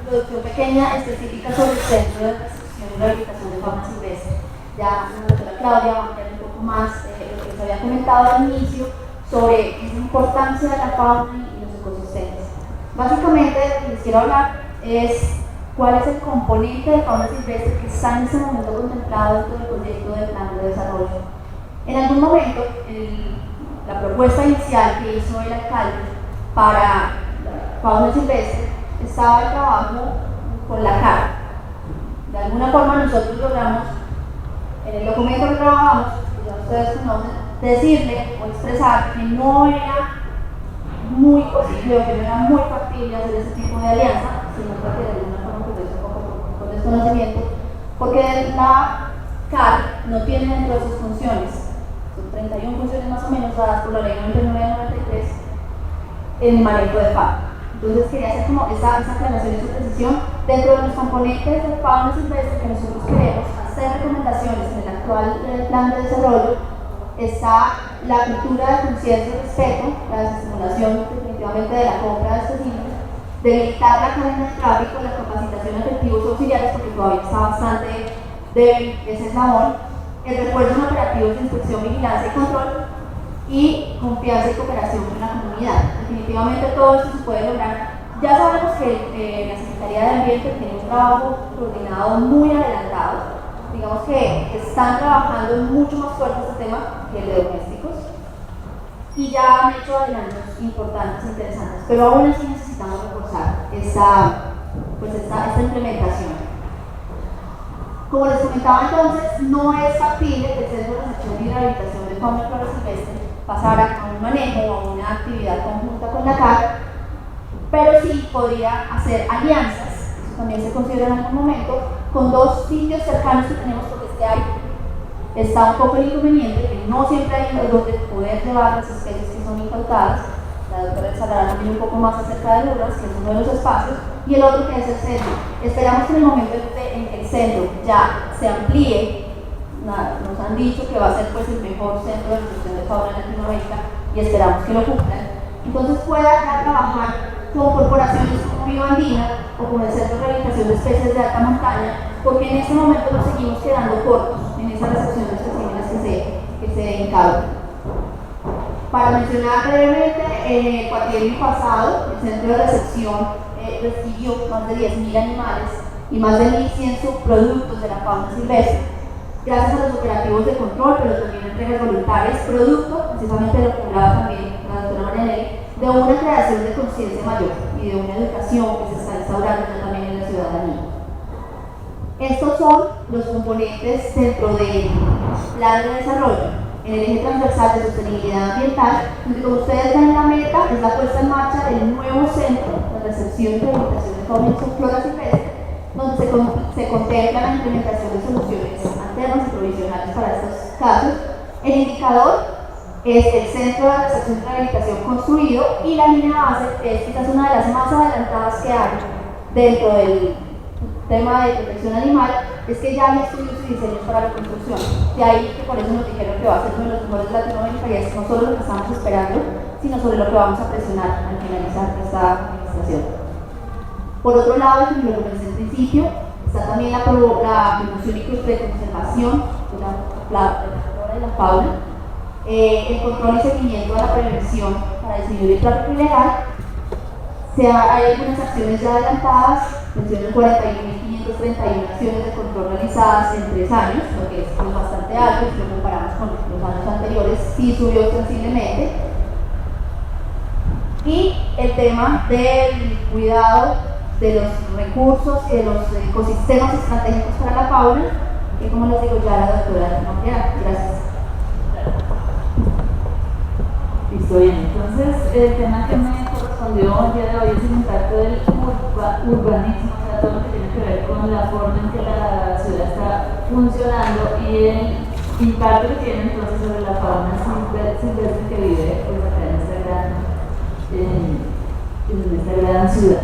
introducción pequeña específica sobre el Centro de Recepción y Rehabilitación de Fauna Silvestre. Ya la doctora Claudia va a ampliar un poco más lo que se había comentado al inicio sobre esa importancia de la fauna y los ecosistemas. Básicamente, lo que les quiero hablar es cuál es el componente de fauna silvestre que está en este momento contemplado dentro del proyecto del plan de desarrollo. En algún momento, la propuesta inicial que hizo el alcalde para la fauna silvestre estaba el trabajo con la CAR. De alguna forma nosotros logramos, en el documento que trabajamos, que ya ustedes conocen, decirle o expresar que no era muy posible o que no era muy factible hacer ese tipo de alianza, sino que de alguna forma pues un poco por desconocimiento, porque la CAR no tiene dentro de sus funciones, son 31 funciones más o menos dadas por la ley 99/93, el manejo de fauna. Entonces quería hacer como esa aclaración y esa precisión dentro de los componentes de fauna silvestre que nosotros queremos hacer recomendaciones en el actual plan de desarrollo. Está la cultura de conciencia y respeto, la desestimulación definitivamente de la compra de especímenes, debilitar la cadena de tráfico, la capacitación de efectivos auxiliares, porque todavía está bastante débil ese eslabón, el refuerzo en operativos de inspección, vigilancia y control, y confianza y cooperación con la comunidad. Definitivamente todo esto se puede lograr. Ya sabemos que la Secretaría de Ambiente tiene un trabajo coordinado muy adelantado. Digamos que están trabajando mucho más fuerte este tema que el de domésticos y ya han hecho adelantos importantes e interesantes, pero aún así necesitamos reforzar esta implementación. Como les comentaba entonces, no es factible que el Centro de Recepción y Rehabilitación de Fauna y Flora Silvestre pasara a un manejo o a una actividad conjunta con la CAR, pero sí podría hacer alianzas, eso también se considera en algún momento, con dos sitios cercanos que tenemos, porque es que hay, está un poco el inconveniente que no siempre hay donde poder llevar las especies que son incautadas. La doctora les hablará también un poco más acerca de Lourdes, que es uno de los espacios, y el otro que es el centro. Esperamos que en el momento en que el centro ya se amplíe, nos han dicho que va a ser pues el mejor centro de recepción de fauna en Latinoamérica y esperamos que lo cumplan, entonces pueda ya trabajar con corporaciones como Bioandina o con el Centro de Rehabilitación de Especies de Alta Montaña, porque en este momento nos seguimos quedando cortos en esa recepción de especímenes que se encautan. Para mencionar brevemente, en el cuatrienio pasado, el Centro de Recepción recibió más de 10.000 animales y más de 1.100 subproductos de la fauna silvestre, gracias a los operativos de control, pero también entregas voluntarias, producto, precisamente de lo que hablaba también la doctora Marianelli, de una creación de conciencia mayor y de una educación que se está instaurando también en la ciudadanía. Estos son los componentes dentro del plan de desarrollo. En el eje transversal de sostenibilidad ambiental, donde como ustedes ven la meta es la puesta en marcha del nuevo centro de recepción y rehabilitación de fauna y flora silvestre, donde se contempla la implementación de soluciones alternas y provisionales para estos casos. El indicador es el centro de recepción y rehabilitación construido, y la línea base es quizás una de las más adelantadas que hay dentro del tema de protección animal, es que ya hay estudios y diseños para la construcción. De ahí que por eso nos dijeron que va a ser uno de los mejores de Latinoamérica, y es no solo lo que estamos esperando, sino sobre lo que vamos a presionar al finalizar esta administración. Por otro lado, como lo comenté al principio, está también la promoción y conservación de la flora y la fauna, el control y seguimiento de la prevención para disminuir el tráfico ilegal. Hay algunas acciones ya adelantadas, mencionan 41.531 acciones de control realizadas en 3 años, lo que es bastante alto si lo comparamos con los años anteriores, sí subió sensiblemente. Y el tema del cuidado de los recursos y de los ecosistemas estratégicos para la fauna, que como les digo ya la doctora no queda. Gracias. Listo, bien. Entonces, el tema que me correspondió el día de hoy es el impacto del urbanismo, o sea, todo lo que tiene que ver con la forma en que la ciudad está funcionando y el impacto que tiene entonces sobre la fauna silvestre que vive pues, acá en esta gran ciudad.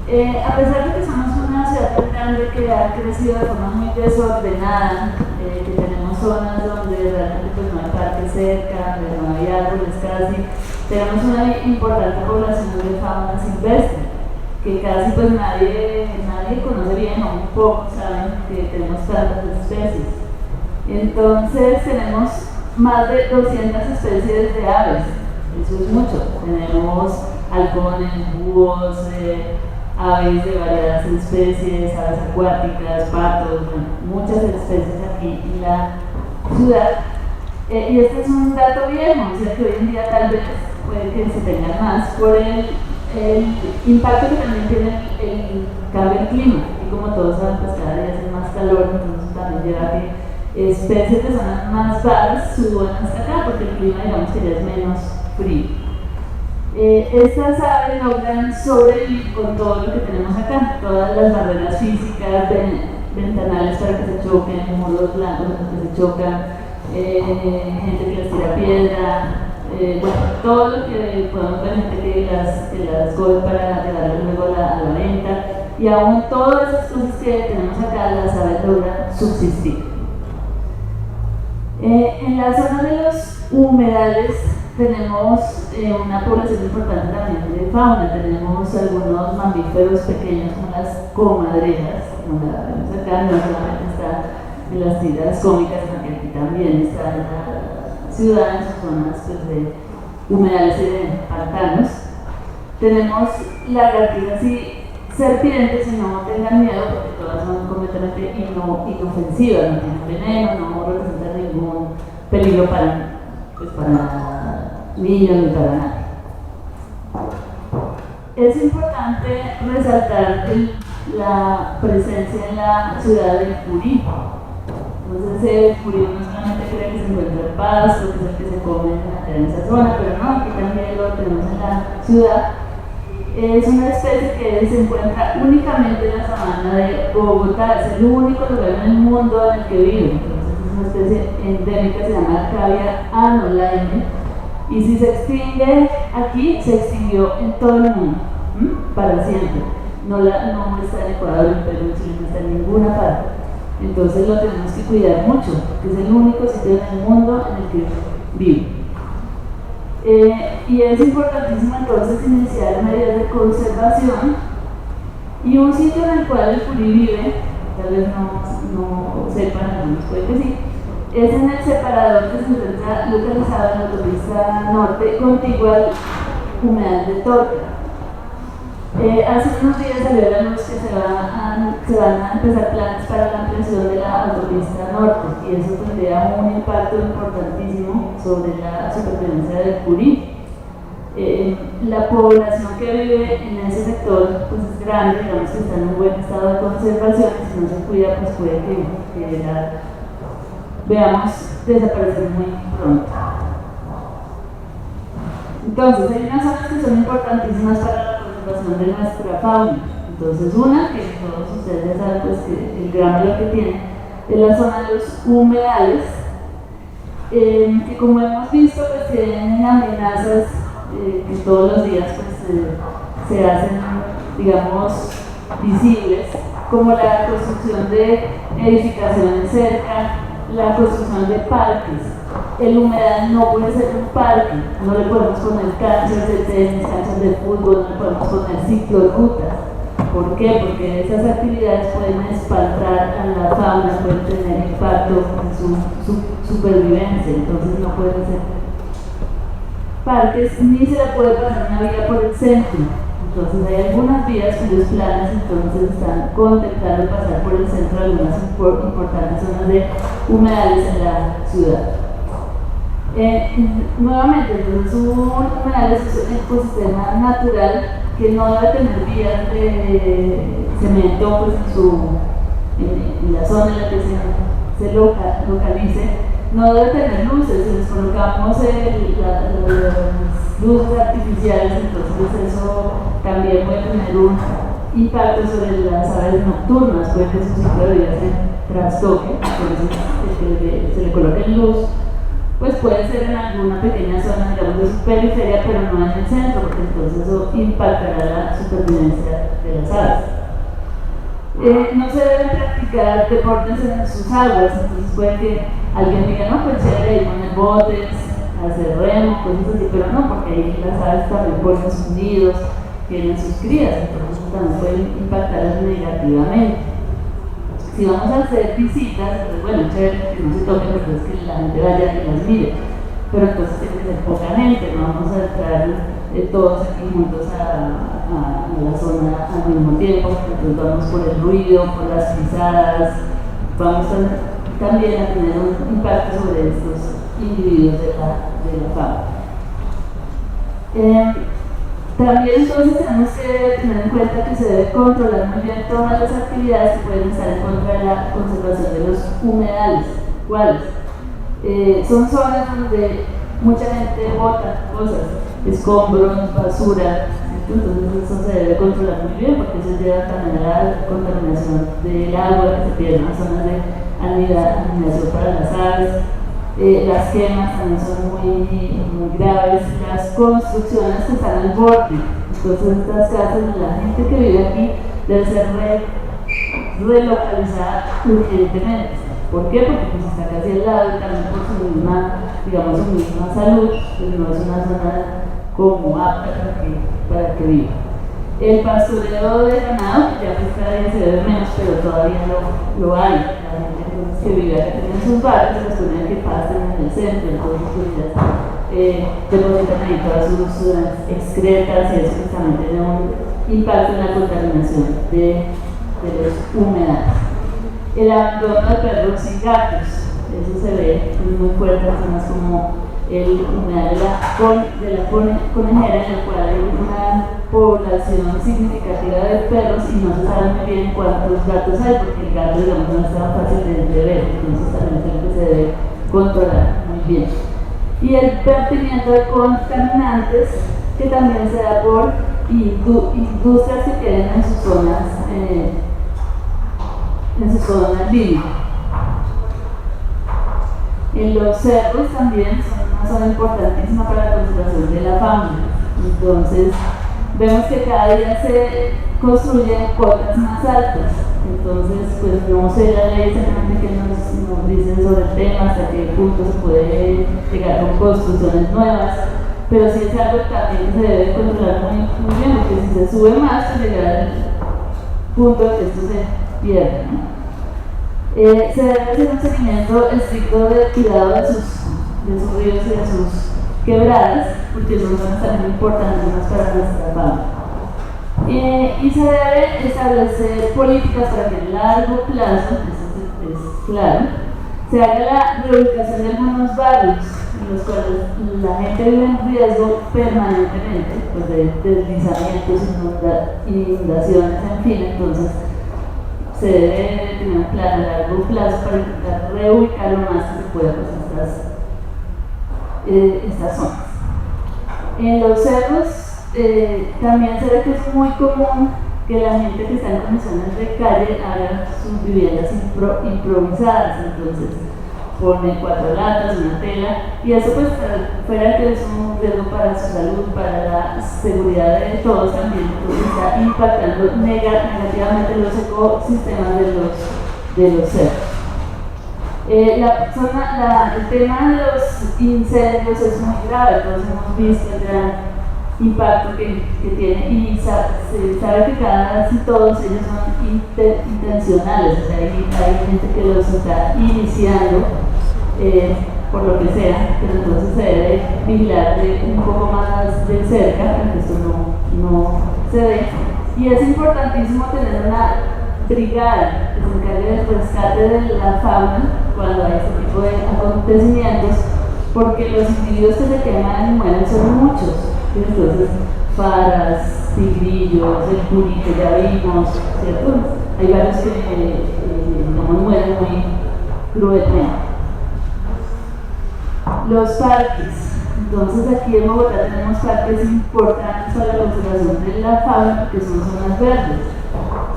A pesar de que somos una ciudad tan grande que ha crecido de forma muy desordenada, que tenemos zonas donde realmente pues, no hay parques cerca, donde no hay árboles casi, tenemos una importante población de fauna silvestre. que casi pues nadie conoce bien o muy pocos saben que tenemos tantas especies. Entonces tenemos más de 200 especies de aves, eso es mucho. Tenemos halcones, búhos, aves de variadas especies, aves acuáticas, patos, bueno, muchas especies aquí en la ciudad. Y este es un dato viejo, o sea que hoy en día tal vez puede que se tengan más por el impacto que también tiene el cambio del clima. Y como todos saben, pues cada día hace más calor, entonces también lleva a que especies de zonas más bajas suban hasta acá, porque el clima, digamos, que ya es menos frío. Estas aves logran sobrevivir con todo lo que tenemos acá, todas las barreras físicas, ventanales para que se choquen, muros blancos para que se chocan, gente que les tira piedra, bueno, todo lo que podemos ver, gente que las coge para llevarlas luego a la venta, y aún todas esas cosas que tenemos acá, las aves logran subsistir. En la zona de los humedales tenemos una población importante también de fauna. Tenemos algunos mamíferos pequeños como las comadrejas, como la vemos acá, no solamente está en las tiras cómicas, sino que aquí también está en la ciudad, en sus zonas pues, de humedales y de pantanos. Tenemos lagartijas y serpientes, y no tengan miedo porque todas son completamente inofensivas, no tienen veneno, no representan ningún peligro para niños ni para nadie. Es importante resaltar la presencia en la ciudad del curí. Entonces el curí no solamente cree que se encuentra en pasto, que es el que se come en esa zona, pero no, aquí también lo tenemos en la ciudad. Es una especie que se encuentra únicamente en la sabana de Bogotá, es el único lugar en el mundo en el que vive. Entonces es una especie endémica, se llama Cavia anolaene, y si se extingue aquí, se extinguió en todo el mundo, para siempre. No está en Ecuador, en Perú, en Chile, no está en ninguna parte. Entonces lo tenemos que cuidar mucho, porque es el único sitio en el mundo en el que vive. Y es importantísimo entonces iniciar medidas de conservación, y un sitio en el cual el curí vive, tal vez no sepan, algunos puede que sí, es en el separador que se encuentra localizado en la autopista norte contigua al humedal de Torca. Hace unos días salió a la luz que se van a empezar planes para la ampliación de la autopista norte, y eso tendría un impacto importantísimo sobre la supervivencia del curí. La población que vive en ese sector pues es grande, digamos que está en un buen estado de conservación, y si no se cuida pues puede que veamos desaparecer muy pronto. Entonces hay unas zonas que son importantísimas para la conservación de nuestra fauna. Entonces una, que todos ustedes ya saben pues, que el gran valor que tiene, es la zona de los humedales, que como hemos visto pues tienen amenazas que todos los días pues, se hacen, digamos, visibles, como la construcción de edificaciones cerca, la construcción de parques. El humedal no puede ser un parque, no le podemos poner canchas de tenis, canchas de fútbol, no le podemos poner ciclorrutas. ¿Por qué? Porque esas actividades pueden espantar a la fauna, pueden tener impacto en su supervivencia, entonces no pueden ser parques, ni se le puede pasar una vía por el centro. Entonces hay algunas vías cuyos planes entonces están contemplando pasar por el centro de algunas importantes zonas de humedales en la ciudad. Nuevamente, entonces un humedal es un ecosistema natural que no debe tener vías de cemento pues, en la zona en la que se localice. No debe tener luces, si les colocamos las luces artificiales, entonces eso también puede tener un impacto sobre las aves nocturnas, puede que su ciclo de vida se trastoque, por eso que se le coloque luz, pues puede ser en alguna pequeña zona, digamos, de su periferia, pero no en el centro, porque entonces eso impactará la supervivencia de las aves. No se deben practicar deportes en sus aguas, entonces puede que alguien diga, no, pues chévere, poner botes, hacer remo, cosas así, pero no, porque ahí las aves también ponen sus nidos, tienen sus crías, entonces también pueden impactarlas negativamente. Si vamos a hacer visitas, pues bueno, chévere que no se toquen, pero es que la gente vaya y las mire, pero entonces tiene que ser poca gente, no vamos a entrar todos aquí juntos a la zona al mismo tiempo, entonces vamos por el ruido, por las pisadas, vamos también a tener un impacto sobre estos individuos de la fauna. También entonces tenemos que tener en cuenta que se debe controlar muy bien todas las actividades que pueden estar en contra de la conservación de los humedales. ¿Cuáles? Son zonas donde mucha gente bota cosas, escombros, basura, entonces eso se debe controlar muy bien porque eso lleva también a la contaminación del agua, que se pierden zonas de anidación para las aves. Las quemas también son muy graves, las construcciones que están al borde, entonces estas casas, la gente que vive aquí debe ser relocalizada urgentemente. ¿Por qué? Porque pues está casi al lado y también por su misma, digamos, su misma salud, pues no es una zona como apta para que viva. El pastoreo de ganado, que ya pues cada día se ve menos, pero todavía lo hay. La gente entonces, que vive acá en sus barrios, se les pone que pasen en el centro, entonces pues ya depositan ahí todas sus excretas y eso pues también tiene un impacto en la contaminación de los humedales. El abandono de perros y gatos, eso se ve muy fuerte en zonas como el humedal de la conejera, en el cual hay una población significativa de perros y no se sabe muy bien cuántos gatos hay, porque el gato, digamos, no es tan fácil de ver, entonces también es algo que se debe controlar muy bien. Y el vertimiento de contaminantes, que también se da por industrias que queden en sus zonas límite. En los cerros también son una zona importantísima para la conservación de la fauna. Entonces, vemos que cada día se construyen cotas más altas. Entonces, pues no sé la ley exactamente que nos dice sobre el tema, hasta qué punto se puede llegar con construcciones nuevas, pero sí es algo que también se debe controlar muy bien, porque si se sube más, pues llegará al punto de que esto se pierda, ¿no? Se debe hacer un seguimiento estricto de cuidado de sus ríos y de sus quebradas, porque son zonas también importantes para nuestra fauna. Y se debe establecer políticas para que a largo plazo, eso es claro, se haga la reubicación de algunos barrios en los cuales la gente vive en riesgo permanentemente, pues de deslizamientos, inundaciones, en fin, entonces se debe tener un plan a largo plazo para intentar reubicar lo más que se pueda estas zonas. En los cerros también se ve que es muy común que la gente que está en condiciones de calle haga sus viviendas improvisadas, entonces pone 4 latas, una tela, y eso pues fuera que es un riesgo para su salud, para la seguridad de todos también, entonces está impactando negativamente los ecosistemas de los cerros. El tema de los incendios es muy grave, todos hemos visto el gran impacto que tiene y se sabe que casi todos ellos son intencionales, o sea, hay gente que los está iniciando por lo que sea, pero entonces se debe vigilar un poco más de cerca para que esto no se dé. Y es importantísimo tener una brigada que se encargue del rescate de la fauna cuando hay este tipo de acontecimientos, porque los individuos que se queman y mueren son muchos. Entonces, faras, tigrillos, el curi que ya vimos, ¿cierto? Hay varios que mueren muy cruelmente. Los parques. Entonces, aquí en Bogotá tenemos parques importantes para la conservación de la fauna, porque son zonas verdes.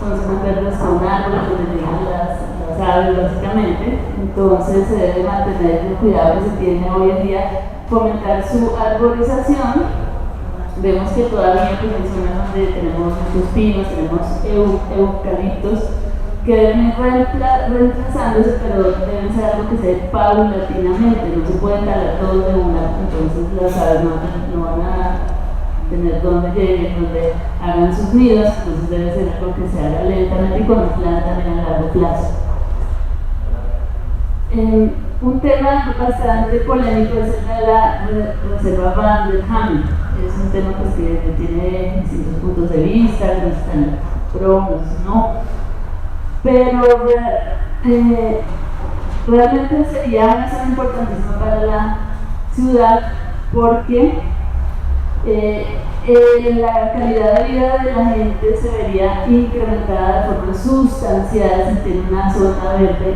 Son zonas verdes con árboles donde llegan las aves, básicamente. Entonces, se debe mantener el cuidado que se tiene hoy en día, fomentar su arborización. Vemos que todavía pues, hay zonas donde tenemos muchos pinos, tenemos eucaliptos que deben ir reemplazándose, pero deben ser algo que se dé paulatinamente, no se pueden talar todos de una, entonces las aves no van a tener donde lleguen, donde hagan sus nidos, entonces debe ser algo que se haga lentamente y con un plan también a largo plazo. Un tema bastante polémico es el de la reserva Van der Hamen. Es un tema pues, que tiene distintos puntos de vista, que no están pro, no. Pero realmente sería una zona importantísima para la ciudad porque la calidad de vida de la gente se vería incrementada de forma sustancial si tiene una zona verde,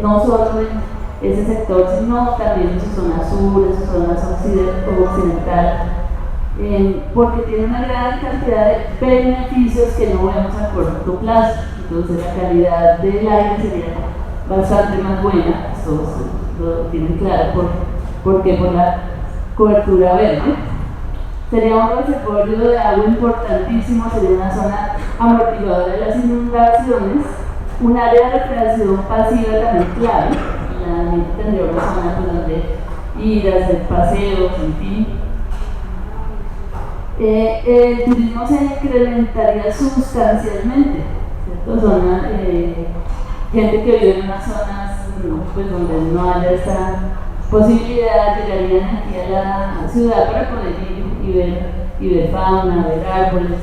no solo en ese sector, sino también en su zona sur, en su zona occidental, porque tiene una gran cantidad de beneficios que no vemos a corto plazo. Entonces la calidad del aire sería bastante más buena, eso lo tienen claro, porque por la cobertura verde. Sería un reservorio de agua importantísimo, sería una zona amortiguadora de las inundaciones, un área de recreación pasiva también clave. La gente tendría una zona por donde ir, hacer paseos, en fin. El turismo se incrementaría sustancialmente, ¿cierto? Gente que vive en unas zonas pues, donde no haya esta posibilidad, llegarían aquí a la ciudad para poder ir y ver fauna, ver árboles.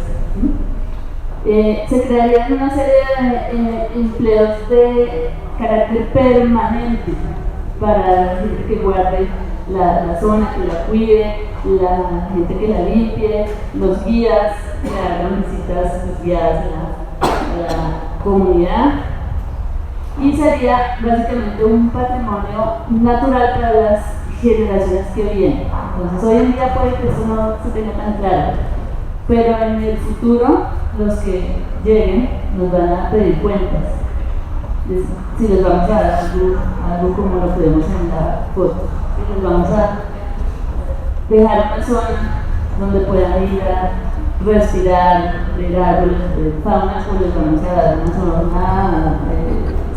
Se crearían una serie de empleos de carácter permanente para la gente que guarde la zona, que la cuide, la gente que la limpie, los guías que hagan visitas guiadas a la comunidad. Y sería básicamente un patrimonio natural para las generaciones que vienen. Entonces hoy en día puede que eso no se tenga tan claro, pero en el futuro los que lleguen nos van a pedir cuentas si les vamos a dar algo como lo podemos en la foto, si les vamos a dejar una zona donde puedan ir a respirar, ver árboles, ver fauna, o les vamos a dar una zona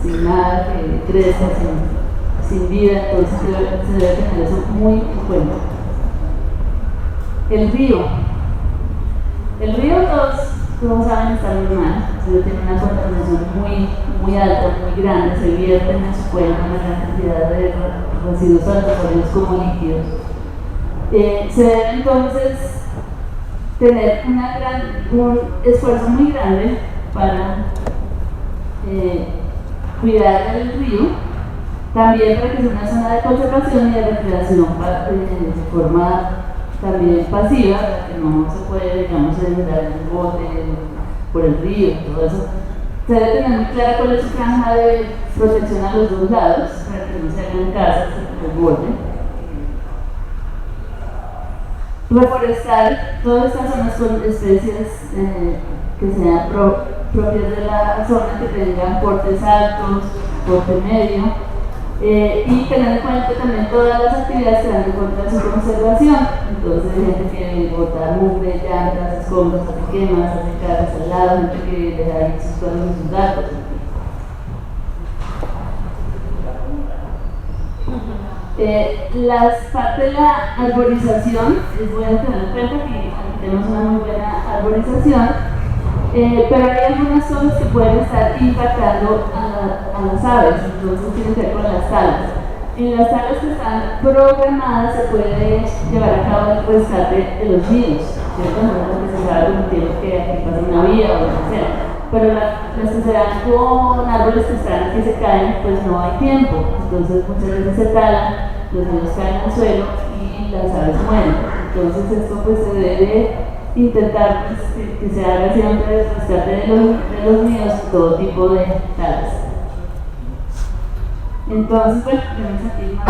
sin nada que crezca, sin vida, entonces se debe tener eso muy en cuenta. El río todos saben está muy mal, tiene una contaminación muy alta, muy grande, se vierte en su cuenca una gran cantidad de residuos tanto sólidos como líquidos. Se debe entonces tener un esfuerzo muy grande para cuidar el río, también para que sea una zona de conservación y de recreación de forma también pasiva, que no se puede, digamos, dar un bote por el río y todo eso. Se debe tener muy clara cuál es su franja de protección a los dos lados, para que no se hagan casas por el borde. Reforestar todas estas zonas con especies que sean propias de la zona, que tengan portes altos, porte medio, y tener en cuenta también todas las actividades que van en contra de su conservación. Entonces hay gente que bota mugre, llantas, escombros, hace quemas, hace casas al lado, gente que deja ahí sus perros y sus gatos. Las partes de la arborización, es bueno tener en cuenta que aquí tenemos una muy buena arborización, pero hay algunas cosas que pueden estar impactando a las aves, entonces tienen que ver con las salas. En las salas que están programadas se puede llevar a cabo el rescate de los nidos, ¿cierto? No es que se sabe como tiene que aquí pasa una vía o lo que sea, pero las que se dan con árboles que se caen, pues no hay tiempo, entonces muchas veces se talan, los nidos caen al suelo y las aves mueren. Entonces esto pues se debe intentar pues, que se haga siempre el rescate de los nidos, todo tipo de talas. Entonces, bueno, tenemos aquí más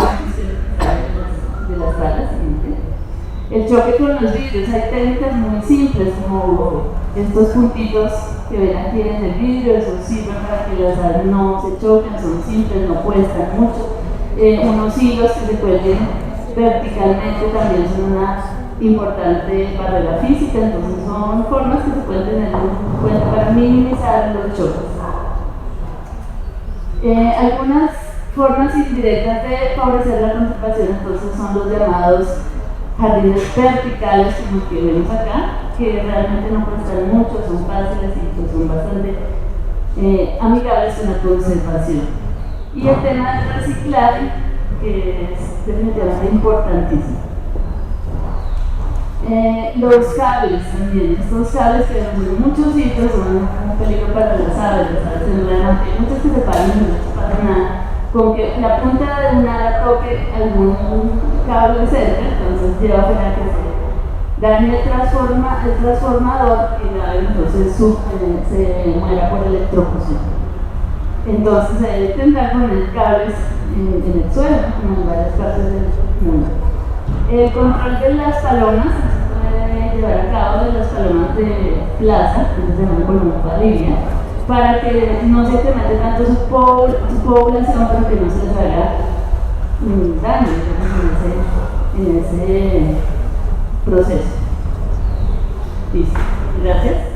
de las talas. El choque con los vidrios, hay técnicas muy simples como estos puntitos que ven aquí en el vidrio, eso sirve para que las aves no se choquen, son simples, no cuestan mucho. Unos hilos que se cuelguen verticalmente también son una importante barrera física, entonces son formas que se pueden tener en cuenta para minimizar los choques. Algunas formas indirectas de favorecer la conservación entonces son los llamados jardines verticales como que vemos acá, que realmente no cuestan mucho, son fáciles y pues son bastante amigables con la conservación. Y el tema del reciclaje, que es definitivamente importantísimo. Los cables también, estos cables que en muchos sitios son un peligro para las aves en realidad hay muchos que se paran y no les pasa nada. Con que la punta de un ala toque algún cable cerca, entonces lleva a que se dañe el transformador y la ave entonces se muera por electrocución. Entonces se debe intentar poner cables en el suelo, como en varias partes del mundo. El control de las palomas se puede llevar a cabo de las palomas de plaza, que se llaman columparilla, para que no se incremente tanto su población, pero que no se les haga daño en ese proceso. Listo. Gracias.